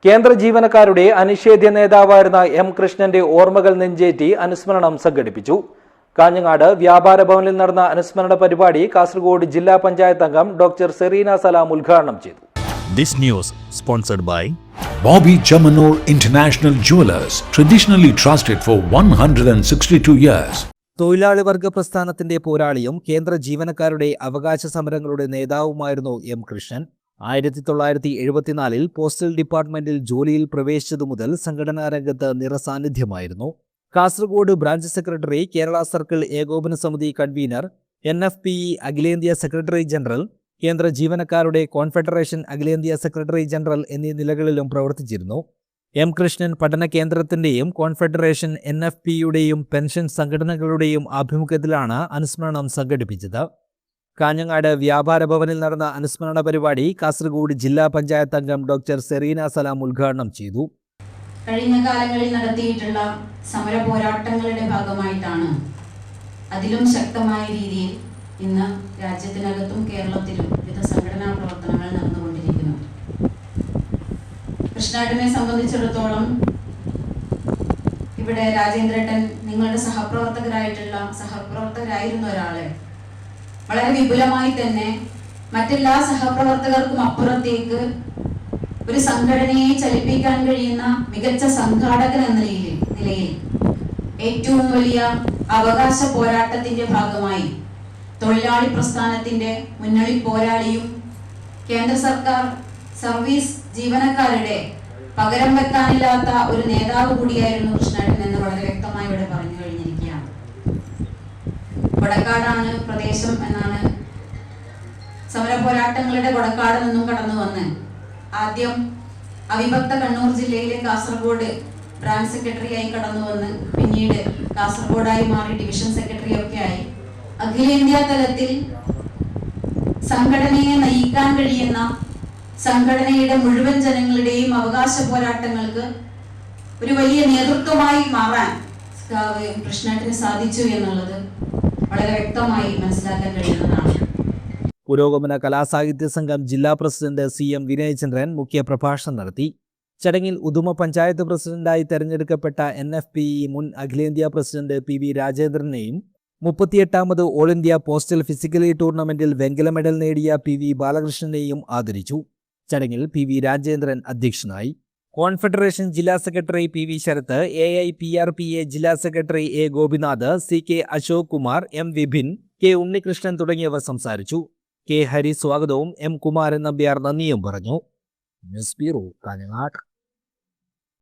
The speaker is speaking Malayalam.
കേന്ദ്ര ജീവനക്കാരുടെ അനിഷേധ്യ നേതാവായിരുന്ന എം കൃഷ്ണന്റെ ഓർമ്മകൾ നെഞ്ചേറ്റി അനുസ്മരണം സംഘടിപ്പിച്ചു. കാഞ്ഞങ്ങാട് വ്യാപാര ഭവനിൽ നടന്ന അനുസ്മരണ പരിപാടി കാസർഗോഡ് ജില്ലാ പഞ്ചായത്ത് അംഗം ഡോക്ടർ സെറീന സലാം ഉദ്ഘാടനം ചെയ്തു. This news sponsored by Bobby Chamanur International Jewelers, traditionally trusted for 162 years. തൊഴിലാളി വർഗ പ്രസ്ഥാനത്തിന്റെ പോരാളിയും കേന്ദ്ര ജീവനക്കാരുടെ അവകാശ സമരങ്ങളുടെ നേതാവുമായിരുന്നു എം കൃഷ്ണൻ. 1974 പോസ്റ്റൽ ഡിപ്പാർട്ട്മെന്റിൽ ജോലിയിൽ പ്രവേശിച്ചതു മുതൽ സംഘടനാ രംഗത്ത് നിറസാന്നിധ്യമായിരുന്നു. Kasaragod branch secretary, Kerala circle ഏകോപന സമിതി കൺവീനർ, NFPE അഖിലേന്ത്യാ സെക്രട്ടറി ജനറൽ, കേന്ദ്ര ജീവനക്കാരുടെ കോൺഫെഡറേഷൻ അഖിലേന്ത്യാ സെക്രട്ടറി ജനറൽ എന്നീ നിലകളിലും പ്രവർത്തിച്ചിരുന്നു. എം കൃഷ്ണൻ പഠന കേന്ദ്രത്തിന്റെയും കോൺഫെഡറേഷൻ NFPയുടെയും പെൻഷൻ സംഘടനകളുടെയും ആഭിമുഖ്യത്തിലാണ് അനുസ്മരണം സംഘടിപ്പിച്ചത്. കാഞ്ഞങ്ങാട് വ്യാപാര ഭവനിൽ നടന്ന അനുസ്മരണ പരിപാടി കാസർഗോഡ് ജില്ലാ പഞ്ചായത്ത് അംഗം ഡോക്ടർ സെറീന സലാം ഉദ്ഘാടനം ചെയ്തു. കഴിഞ്ഞ കാലങ്ങളിൽ നടത്തിയിട്ടുള്ള സമര പോരാട്ടങ്ങളുടെ ഭാഗമായിട്ടാണ് അതിലും ശക്തമായ രീതിയിൽ ഇന്ന് രാജ്യത്തിനകത്തും കേരളത്തിലും വിവിധ സംഘടനാ പ്രവർത്തനങ്ങൾ നടന്നുകൊണ്ടിരിക്കുന്നു. കൃഷ്ണേട്ടനെ സംബന്ധിച്ചിടത്തോളം ഇവിടെ രാജേന്ദ്രേട്ടൻ നിങ്ങളുടെ സഹപ്രവർത്തകരായിരുന്ന ഒരാളെ വളരെ വിപുലമായി തന്നെ മറ്റെല്ലാ സഹപ്രവർത്തകർക്കും അപ്പുറത്തേക്ക് ഒരു സംഘടനയെ ചലിപ്പിക്കാൻ കഴിയുന്ന മികച്ച സംഘാടകൻ എന്ന നിലയിൽ ഏറ്റവും വലിയ അവകാശ പോരാട്ടത്തിന്റെ ഭാഗമായി തൊഴിലാളി പ്രസ്ഥാനത്തിന്റെ മുന്നണി പോരാളിയും കേന്ദ്ര സർക്കാർ സർവീസ് ജീവനക്കാരുടെ പകരം വെക്കാനില്ലാത്ത ഒരു നേതാവ് കൂടിയായിരുന്നു കൃഷ്ണേട്ടൻ എന്ന് വളരെ വ്യക്തമായി ഇവിടെ പറഞ്ഞു കഴിഞ്ഞിരിക്കുകയാണ്. കൊടക്കാടാണ് പ്രദേശം എന്നാണ്, സമര പോരാട്ടങ്ങളുടെ കൊടക്കാട് നിന്നും കടന്നു വന്ന് ആദ്യം അവിഭക്ത കണ്ണൂർ ജില്ലയിലെ കാസർഗോഡ് ബ്രാഞ്ച് സെക്രട്ടറിയായി കടന്നു വന്ന് പിന്നീട് കാസർഗോഡായി മാറി ഡിവിഷൻ സെക്രട്ടറി ഒക്കെ ആയി അഖിലേന്ത്യാ തലത്തിൽ സംഘടനയെ നയിക്കാൻ കഴിയുന്ന, സംഘടനയുടെ മുഴുവൻ ജനങ്ങളുടെയും അവകാശ പോരാട്ടങ്ങൾക്ക് ഒരു വലിയ നേതൃത്വമായി മാറാൻ കൃഷ്ണേട്ടന് സാധിച്ചു എന്നുള്ളത് വളരെ വ്യക്തമായി മനസ്സിലാക്കാൻ കഴിയുന്നതാണ്. പുരോഗമന കലാസാഹിത്യ സംഘം ജില്ലാ പ്രസിഡന്റ് CM വിനയചന്ദ്രൻ മുഖ്യ പ്രഭാഷണം നടത്തി. ചടങ്ങിൽ ഉദുമ പഞ്ചായത്ത് പ്രസിഡന്റായി തെരഞ്ഞെടുക്കപ്പെട്ട NFPE മുൻ അഖിലേന്ത്യാ പ്രസിഡന്റ് PV രാജേന്ദ്രനെയും 38ാമത് ഓൾ ഇന്ത്യ പോസ്റ്റൽ ഫിസിക്കലി ടൂർണമെന്റിൽ വെങ്കല മെഡൽ നേടിയ PV ബാലകൃഷ്ണനെയും ആദരിച്ചു. ചടങ്ങിൽ PV രാജേന്ദ്രൻ അധ്യക്ഷനായി. കോൺഫെഡറേഷൻ ജില്ലാ സെക്രട്ടറി PV ശരത്ത്, AIPRPA ജില്ലാ secretary A Gopinath, CK Ashok Kumar, M Vipin, K Unnikrishnan തുടങ്ങിയവർ സംസാരിച്ചു. K ഹരി സ്വാഗതവും M കുമാരൻ നമ്പ്യാർ നന്ദിയും പറഞ്ഞു. News bureau, Kanhangad.